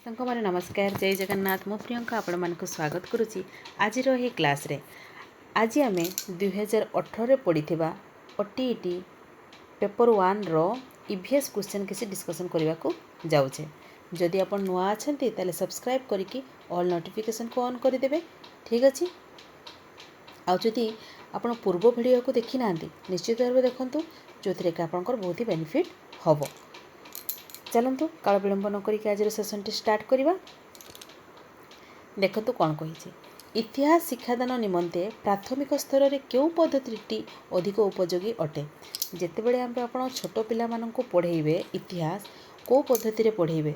ସାଙ୍ଗମାନେ ନମସ୍କାର, ଜୟ ଜଗନ୍ନାଥ। ମୁଁ ପ୍ରିୟଙ୍କା ଆପଣମାନଙ୍କୁ ସ୍ୱାଗତ କରୁଛି ଆଜିର ଏହି କ୍ଲାସ୍ରେ। ଆଜି ଆମେ 2018ରେ ପଢ଼ିଥିବା OTET ପେପର୍ 1ର EVS କ୍ୱେଶ୍ଚନ୍ କିଛି ଡିସ୍କସନ୍ କରିବାକୁ ଯାଉଛେ। ଯଦି ଆପଣ ନୂଆ ଅଛନ୍ତି ତାହେଲେ ସବସ୍କ୍ରାଇବ୍ କରିକି ଅଲ୍ ନୋଟିଫିକେସନ୍କୁ ଅନ୍ କରିଦେବେ। ଠିକ୍ ଅଛି। ଆଉ ଯଦି ଆପଣ ପୂର୍ବ ଭିଡ଼ିଓକୁ ଦେଖିନାହାନ୍ତି ନିଶ୍ଚିତ ଭାବେ ଦେଖନ୍ତୁ, ଯେଉଁଥିରେ କି ଆପଣଙ୍କର ବହୁତ ହି ବେନିଫିଟ୍ ହେବ। ଚାଲନ୍ତୁ କାଳ ବିଳମ୍ବ ନ କରିକି ଆଜିର ସେସନ୍ଟି ଷ୍ଟାର୍ଟ କରିବା। ଦେଖନ୍ତୁ କ'ଣ କହିଛି। ଇତିହାସ ଶିକ୍ଷାଦାନ ନିମନ୍ତେ ପ୍ରାଥମିକ ସ୍ତରରେ କେଉଁ ପଦ୍ଧତିଟି ଅଧିକ ଉପଯୋଗୀ ଅଟେ? ଯେତେବେଳେ ଆପଣ ଛୋଟ ପିଲାମାନଙ୍କୁ ପଢ଼େଇବେ ଇତିହାସ, କେଉଁ ପଦ୍ଧତିରେ ପଢ଼େଇବେ?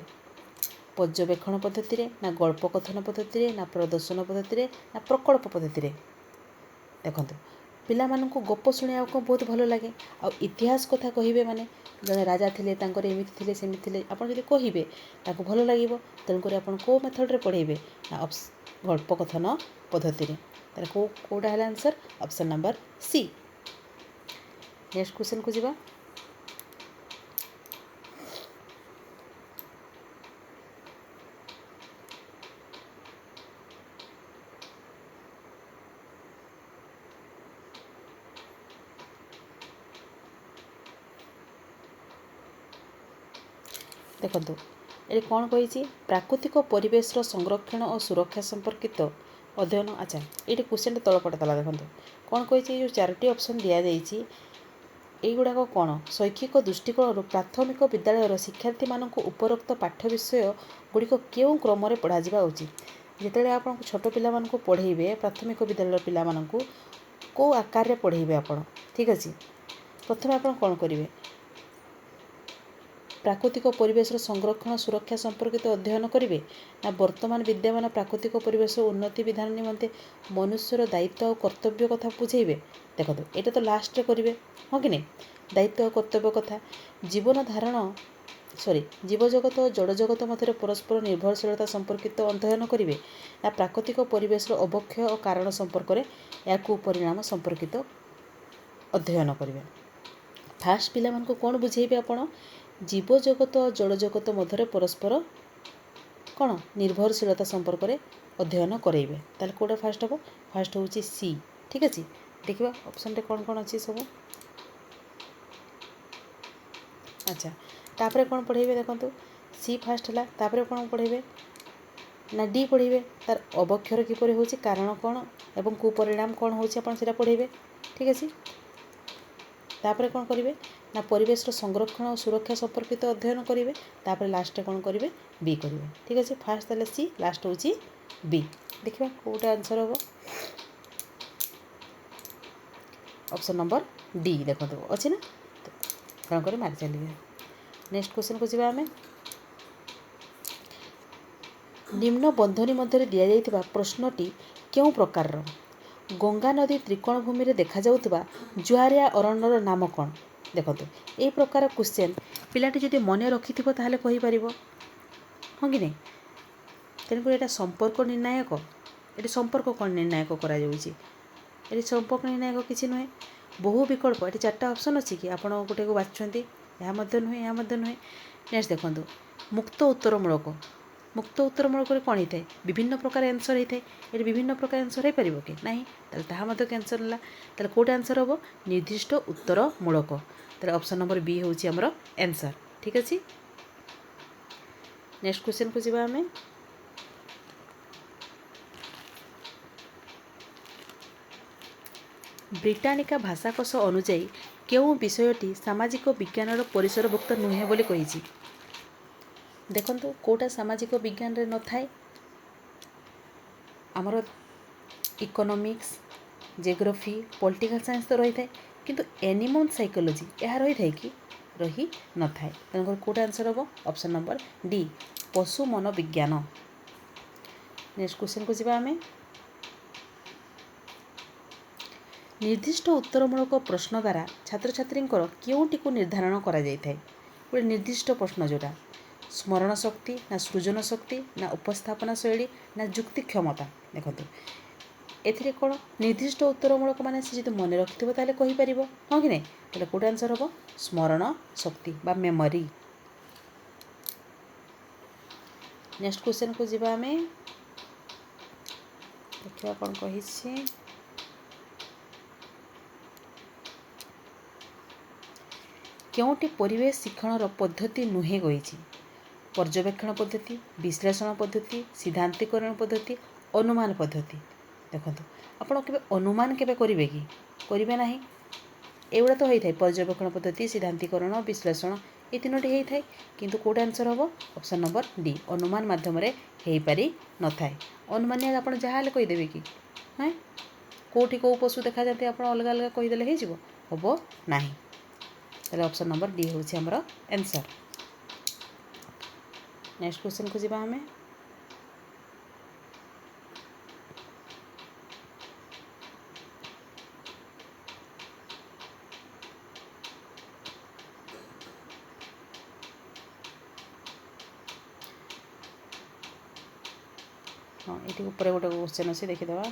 ପର୍ଯ୍ୟବେକ୍ଷଣ ପଦ୍ଧତିରେ, ନା ଗଳ୍ପ କଥନ ପଦ୍ଧତିରେ, ନା ପ୍ରଦର୍ଶନ ପଦ୍ଧତିରେ, ନା ପ୍ରକଳ୍ପ ପଦ୍ଧତିରେ? ଦେଖନ୍ତୁ, ପିଲାମାନଙ୍କୁ ଗପ ଶୁଣିବାକୁ ବହୁତ ଭଲ ଲାଗେ। ଆଉ ଇତିହାସ କଥା କହିବେ ମାନେ ଜଣେ ରାଜା ଥିଲେ, ତାଙ୍କର ଏମିତି ଥିଲେ ସେମିତି ଥିଲେ, ଆପଣ ଯଦି କହିବେ ତାକୁ ଭଲ ଲାଗିବ। ତେଣୁକରି ଆପଣ କେଉଁ ମେଥଡ଼ରେ ପଢ଼େଇବେ? ନା ଗଳ୍ପ କଥନ ପଦ୍ଧତିରେ। ତାହେଲେ କେଉଁଟା ହେଲା answer? Option number C. Next କ୍ୱେଶ୍ଚନକୁ ଯିବା। ଦେଖନ୍ତୁ, ଏଠି କ'ଣ କହିଛି? ପ୍ରାକୃତିକ ପରିବେଶର ସଂରକ୍ଷଣ ଓ ସୁରକ୍ଷା ସମ୍ପର୍କିତ ଅଧ୍ୟୟନ। ଆଚ୍ଛା, ଏଇଠି କ୍ୱେଶ୍ଚନଟା ତଳପଟ ଦେଲା। ଦେଖନ୍ତୁ କ'ଣ କହିଛି? ଏଇ ଯେଉଁ 4ଟି ଅପସନ୍ ଦିଆଯାଇଛି, এইগুଡ଼ାକ କ'ଣ? ଶୈକ୍ଷିକ ଦୃଷ୍ଟିକୋଣରୁ ପ୍ରାଥମିକ ବିଦ୍ୟାଳୟର ଶିକ୍ଷାର୍ଥୀମାନଙ୍କୁ ଉପରୋକ୍ତ ପାଠ୍ୟ ବିଷୟ ଗୁଡ଼ିକ କେଉଁ କ୍ରମରେ ପଢ଼ାଯିବା ଉଚିତ? ଯେତେବେଳେ ଆପଣ ଛୋଟ ପିଲାମାନଙ୍କୁ ପଢ଼େଇବେ, ପ୍ରାଥମିକ ବିଦ୍ୟାଳୟର ପିଲାମାନଙ୍କୁ କେଉଁ ଆକାରରେ ପଢ଼େଇବେ ଆପଣ? ଠିକ୍ ଅଛି। ପ୍ରଥମେ ଆପଣ କ'ଣ କରିବେ? ପ୍ରାକୃତିକ ପରିବେଶର ସଂରକ୍ଷଣ ସୁରକ୍ଷା ସମ୍ପର୍କିତ ଅଧ୍ୟୟନ କରିବେ, ନା ବର୍ତ୍ତମାନ ବିଦ୍ୟମାନ ପ୍ରାକୃତିକ ପରିବେଶ ଉନ୍ନତି ବିଧାନ ନିମନ୍ତେ ମନୁଷ୍ୟର ଦାୟିତ୍ୱ ଆଉ କର୍ତ୍ତବ୍ୟ କଥା ବୁଝେଇବେ? ଦେଖନ୍ତୁ, ଏଇଟା ତ ଲାଷ୍ଟରେ କରିବେ, ହଁ କି ନାହିଁ? ଦାୟିତ୍ୱ ଆଉ କର୍ତ୍ତବ୍ୟ କଥା। ଜୀବଜଗତ ଓ ଜଡ଼ଜଗତ ମଧ୍ୟରେ ପରସ୍ପର ନିର୍ଭରଶୀଳତା ସମ୍ପର୍କିତ ଅଧ୍ୟୟନ କରିବେ, ନା ପ୍ରାକୃତିକ ପରିବେଶର ଅବକ୍ଷୟ ଓ କାରଣ ସମ୍ପର୍କରେ ଏହାକୁ ପରିଣାମ ସମ୍ପର୍କିତ ଅଧ୍ୟୟନ କରିବେ? ଫାଷ୍ଟ ପିଲାମାନଙ୍କୁ କ'ଣ ବୁଝେଇବେ ଆପଣ? ଜୀବଜଗତ ଓ ଜଡ଼ଜଗତ ମଧ୍ୟରେ ପରସ୍ପର କ'ଣ ନିର୍ଭରଶୀଳତା ସମ୍ପର୍କରେ ଅଧ୍ୟୟନ କରାଇବେ। ତାହେଲେ କେଉଁଟା ଫାଷ୍ଟ ହେବ? ଫାଷ୍ଟ ହେଉଛି ସି। ଠିକ୍ ଅଛି। ଦେଖିବା ଅପସନ୍ରେ କ'ଣ କ'ଣ ଅଛି ସବୁ। ଆଚ୍ଛା, ତାପରେ କ'ଣ ପଢ଼େଇବେ? ଦେଖନ୍ତୁ, ସି ଫାଷ୍ଟ ହେଲା, ତାପରେ କ'ଣ ପଢ଼େଇବେ? ନା ଡି ପଢ଼େଇବେ। ତାର ଅବକ୍ଷୟ କିପରି ହେଉଛି, କାରଣ କ'ଣ ଏବଂ କୁପରିଣାମ କ'ଣ ହେଉଛି, ଆପଣ ସେଇଟା ପଢ଼େଇବେ। ଠିକ୍ ଅଛି। ତାପରେ କ'ଣ କରିବେ? ନା ପରିବେଶର ସଂରକ୍ଷଣ ଓ ସୁରକ୍ଷା ସମ୍ପର୍କିତ ଅଧ୍ୟୟନ କରିବେ। ତାପରେ ଲାଷ୍ଟରେ କ'ଣ କରିବେ? ବି କରିବେ। ଠିକ୍ ଅଛି। ଫାଷ୍ଟ ତାହେଲେ ସି, ଲାଷ୍ଟ ହେଉଛି ବି। ଦେଖିବା କେଉଁଟା ଆନ୍ସର୍ ହେବ। ଅପସନ୍ ନମ୍ବର ଡି ଦେଖନ୍ତୁ ଅଛି ନା, କ'ଣ କରି ମାରି ଚାଲିବେ। ନେକ୍ସଟ କ୍ୱେଶ୍ଚନକୁ ଯିବା ଆମେ। ନିମ୍ନ ବନ୍ଧନୀ ମଧ୍ୟରେ ଦିଆଯାଇଥିବା ପ୍ରଶ୍ନଟି କେଉଁ ପ୍ରକାରର? ଗଙ୍ଗା ନଦୀ ତ୍ରିକୋଣଭୂମିରେ ଦେଖାଯାଉଥିବା ଜୁଆରିଆ ଅରଣ୍ୟର ନାମ କ'ଣ? ଦେଖନ୍ତୁ, ଏହି ପ୍ରକାର କ୍ୱେଶ୍ଚନ୍ ପିଲାଟି ଯଦି ମନେ ରଖିଥିବ ତାହେଲେ କହିପାରିବ, ହଁ କି ନାହିଁ? ତେଣୁକରି ଏଇଟା ସମ୍ପର୍କ ନିର୍ଣ୍ଣାୟକ। ଏଠି ସମ୍ପର୍କ କ'ଣ ନିର୍ଣ୍ଣାୟକ କରାଯାଉଛି? ଏଠି ସମ୍ପର୍କ ନିର୍ଣ୍ଣାୟକ କିଛି ନୁହେଁ। ବହୁ ବିକଳ୍ପ। ଏଠି 4ଟା ଅପସନ୍ ଅଛି କି ଆପଣ ଗୋଟେକୁ ବାଛୁଛନ୍ତି, ଏହା ମଧ୍ୟ ନୁହେଁ, ଏହା ମଧ୍ୟ ନୁହେଁ। ନେକ୍ସଟ ଦେଖନ୍ତୁ, ମୁକ୍ତ ଉତ୍ତରମୂଳକ। ମୁକ୍ତ ଉତ୍ତରମୂଳକରେ କ'ଣ ହେଇଥାଏ? ବିଭିନ୍ନ ପ୍ରକାର ଆନ୍ସର୍ ହେଇଥାଏ। ଏଠି ବିଭିନ୍ନ ପ୍ରକାର ଆନ୍ସର୍ ହେଇପାରିବ କି? ନାହିଁ। ତାହେଲେ ତାହା ମଧ୍ୟ କ୍ୟାନ୍ସଲ୍ ହେଲା। ତାହେଲେ କେଉଁଟା ଆନ୍ସର୍ ହେବ? ନିର୍ଦ୍ଦିଷ୍ଟ ଉତ୍ତରମୂଳକ। ତାହେଲେ ଅପସନ୍ ନମ୍ବର ବି ହେଉଛି ଆମର ଆନ୍ସର୍। ଠିକ୍ ଅଛି। ନେକ୍ସଟ କ୍ୱେଶ୍ଚନକୁ ଯିବା ଆମେ। ବ୍ରିଟାନିକା ଭାଷାକୋଷ ଅନୁଯାୟୀ କେଉଁ ବିଷୟଟି ସାମାଜିକ ବିଜ୍ଞାନର ପରିସରଭୁକ୍ତ ନୁହେଁ ବୋଲି କହିଛି? ଦେଖନ୍ତୁ, କେଉଁଟା ସାମାଜିକ ବିଜ୍ଞାନରେ ନଥାଏ? ଆମର ଇକୋନୋମିକ୍ସ, ଜିଓଗ୍ରାଫି, ପଲିଟିକାଲ ସାଇନ୍ସ ତ ରହିଥାଏ, କିନ୍ତୁ ଏନିମଲ୍ ସାଇକୋଲୋଜି ଏହା ରହିଥାଏ କି? ରହି ନଥାଏ। ତେଣୁକରି କେଉଁଟା ଆନ୍ସର୍ ହେବ? ଅପସନ୍ ନମ୍ବର ଡି, ପଶୁ ମନୋବିଜ୍ଞାନ। ନେକ୍ସଟ କ୍ୱେଶ୍ଚନକୁ ଯିବା ଆମେ। ନିର୍ଦ୍ଦିଷ୍ଟ ଉତ୍ତରମୂଳକ ପ୍ରଶ୍ନ ଦ୍ୱାରା ଛାତ୍ରଛାତ୍ରୀଙ୍କର କେଉଁଟିକୁ ନିର୍ଦ୍ଧାରଣ କରାଯାଇଥାଏ? ଗୋଟେ ନିର୍ଦ୍ଦିଷ୍ଟ ପ୍ରଶ୍ନ ଯେଉଁଟା ସ୍ମରଣ ଶକ୍ତି, ନା ସୃଜନ ଶକ୍ତି, ନା ଉପସ୍ଥାପନା ଶୈଳୀ, ନା ଯୁକ୍ତି କ୍ଷମତା? ଦେଖନ୍ତୁ, ଏଥିରେ କ'ଣ ନିର୍ଦ୍ଦିଷ୍ଟ ଉତ୍ତରମୂଳକ ମାନେ ସେ ଯଦି ମନେ ରଖିଥିବ ତାହେଲେ କହିପାରିବ, ହଁ କି ନାହିଁ? ତାହେଲେ କେଉଁଟା ଆନ୍ସର୍ ହେବ? ସ୍ମରଣ ଶକ୍ତି ବା ମେମୋରି। नेक्स्ट क्वेश्चन को जीवा आमे देखिए कौन कही केउटी परिवेश शिक्षण पद्धति नुहे गई पर्यवेक्षण पद्धति विश्लेषण पद्धति सिद्धांतिकरण पद्धति अनुमान पद्धति देखो आपण के अनुमान के करेंगे कि करेंगे ना एगुड़ा तो होता है पर्यवेक्षण पद्धति सिद्धांतिकरण विश्लेषण ये तीनोटी होता है किंतु कौट आंसर हम ऑप्शन नंबर डी अनुमान माध्यम हो पारि न थाए अनुमान आप जहाँ कहीदेवे कि हाँ कौटी कौ पशु देखा जाते आप अलग अलग कहीदेले हम ना ताले ऑप्शन नंबर डी हूँ आमर आंसर। नेक्स्ट क्वेश्चन को जीवा हमें हाँ ये ऊपर गोटे क्वेश्चन अच्छे देखीदे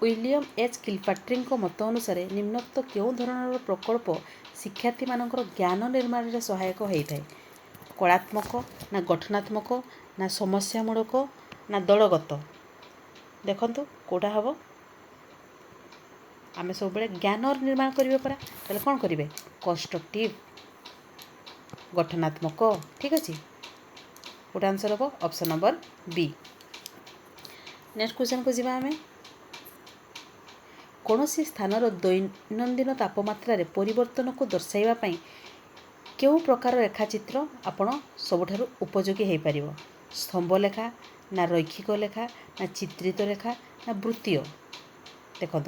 विलियम एच किलपाट्री मत अनुसार निम्नोक्त क्यों धरणर प्रकल्प शिक्षार्थी मानकर ज्ञान निर्माण में सहायक होता है कलात्मक ना गठनात्मक ना समस्यामूलक ना दलगत देखु कौटा हम आम सब ज्ञान निर्माण करेंगे परा ताले कौन करेंगे कंस्ट्रक्टिव गठनात्मक ठीक अच्छे कौटा आंसर हम option number B. Next question को जीवा आमे कौन सी स्थानर दैनंदिन तापमात्रा रे परिवर्तन को दर्शाइबा क्यों प्रकार रेखाचित्र आपण सबुठारु उपयोगी हो पार स्तंभलेखा ना रैखिक लेखा ना चित्रित रेखा ना वृत्तीय देखो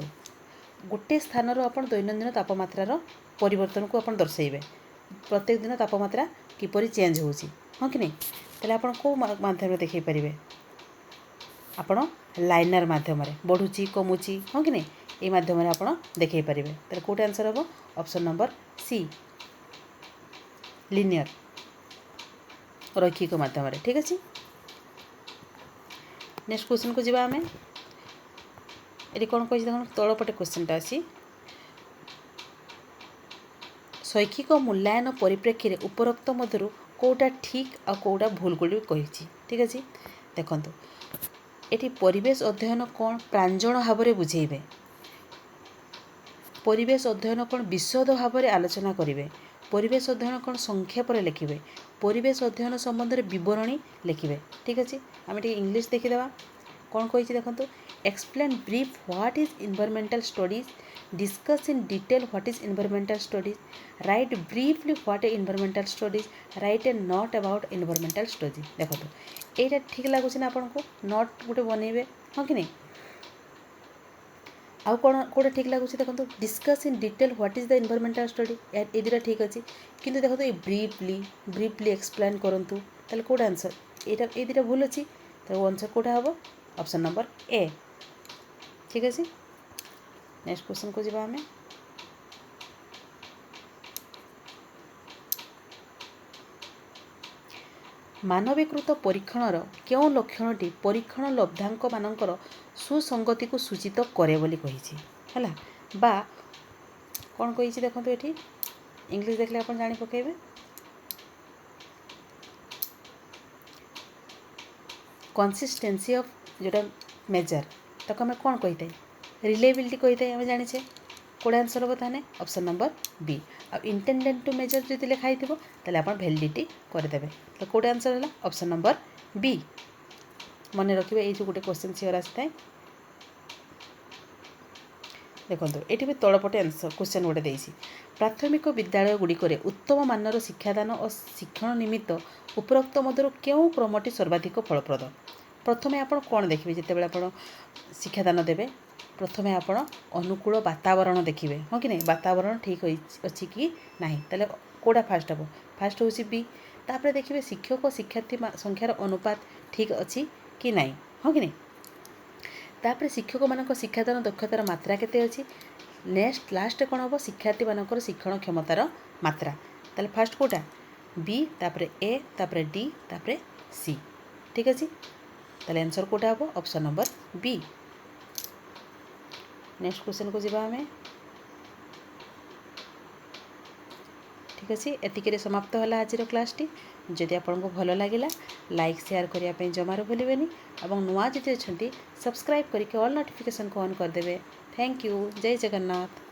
गोटे स्थानर आप दैनंदिन तापमात्रार परिवर्तन को आप दर्शाइबे प्रत्येक दिन तापमात्रा किपरि चेंज होउची हाँ कि नहीं ताले आपण को माध्यम देखै पारिबे आपण लाइनर माध्यम बढ़ुची कमुची हाँ कि नहीं ये माध्यम आप देखै पारिबे ताले कोट आंसर हम ऑप्शन नंबर सी लिनियर रैखिक माध्यम ठीक अच्छे। नेक्स्ट क्वेश्चन को जीवा आमे ये कौन कही देख तलपटे क्वेश्चनटा अच्छी शैक्षिक मूल्यांकन परिप्रेक्षी में उपरोक्त मध्य कौटा ठीक आ कौटा भूल को कही ठीक अच्छे देखो ये परिवेश अध्ययन कौन प्रांजल भाव में बुझेबे परिवेश अध्ययन कौन विशद भाव में आलोचना करेंगे परिवेश अध्ययन कौन संक्षेप लिखे परिवेश अध्ययन संबंध में बरणी लिखे ठीक अच्छे आम इंग्लिश देखीदे कौन कही देखो explain brief what is environmental studies discuss in detail what is environmental studies right briefly what A environmental studies right A note about environmental studies देखो यहाँ ठीक लगुच ना आपको नोट गोटे बनइबे हाँ कि नहीं आउ कौन कौटा ठीक लगुच देखो discuss in detail what is the environmental study ये दुटा ठीक अच्छे किंतु देखो ये ब्रीफली एक्सप्लेन करूँ ताले कौटा आंसर यहाँ ये दुटा भूल अच्छी तो आंसर कौटा हम ऑप्शन नंबर ए ठीक अच्छे। नेक्स्ट क्वेश्चन को जीवा हमें मानवीकृत परीक्षणर क्यों लक्षणटी परीक्षण लब्धांक मानकर सुसंगति को सूचित करे बोली कही है बा कौन कही देखो ये इंग्लिश देखले आप जानी पकेबे कंसिस्टेंसी ऑफ जोटा मेजर ताको आम कौन कही था रिलेबिलिटी कही था आम जाने कौड़ा आंसर हम ताने ऑप्शन नंबर बी आ इंटेंडेंट टू मेजर जो लिखाई ताले आप वैलिडिटी करदेवे तो कौड़ा आंसर है ऑप्शन नंबर बी मन रखिए ये जो गोटे क्वेश्चन सियर आसी था देखो ये भी तलपटे आंसर क्वेश्चन गोटे देसी प्राथमिक विद्यालय गुड़िक उत्तम मानर शिक्षादान और शिक्षण निमित्त उपरोक्त मध्य क्यों क्रमटी सर्वाधिक फलप्रद प्रथम आप कौन देखिए जिते आप शिक्षादान देवे प्रथम आप अनुकूल वातावरण देखिए हाँ कि नहीं वातावरण ठीक अच्छी कि ना ताले कौटा फास्ट हम फास्ट हूँ बी तापर देखिए शिक्षक और शिक्षार्थी संख्यार अनुपात ठीक अच्छी कि ना हाँ कि नहीं तापर शिक्षक मान शिक्षादान दक्षतार मात्रा केते अच्छी नेक्स्ट लास्ट कौन हम शिक्षार्थी मानकर शिक्षण क्षमतार मात्रा ताले फास्ट कौटा बी तापर ए तापर डी तापर सी ठीक अच्छे ताले आंसर कौटा हम option number B. Next question को जीवा हमें ठीक अच्छे एतिके समाप्त होला आज क्लास टी जदि आपको भल लगिला लाइक शेयर करने जमार भूलें और नुआ जदि अच्छा सब्सक्राइब करके ऑल नोटिफिकेशन को ऑन करदे। Thank you. जय जगन्नाथ।